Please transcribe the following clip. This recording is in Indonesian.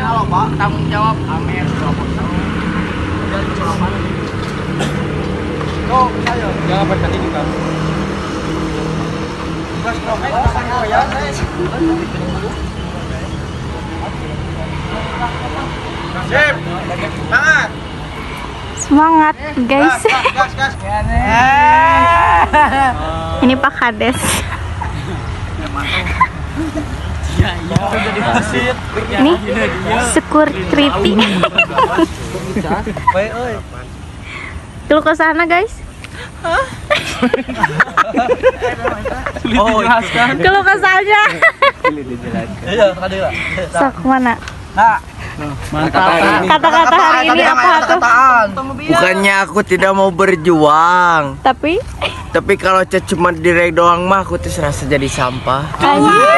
halo Pak, tanggung jawab Amer 20 tahun. Dan curaman. Yo, ayo. Jangan pada tadi kita. Mas Promek pasang ya. Sip. Semangat. Semangat guys. Gas. Ini Pak Kades. Ini security. Dulu ke sana guys. Oh, jelaskan. Dulu ke sana. Iya, tadi lah. Sok mana? Mantap. Kata-kata hari ini apa tuh? Bukannya aku tidak mau berjuang, Tapi kalau cuma direk doang mah aku tuh serasa jadi sampah. Anjir.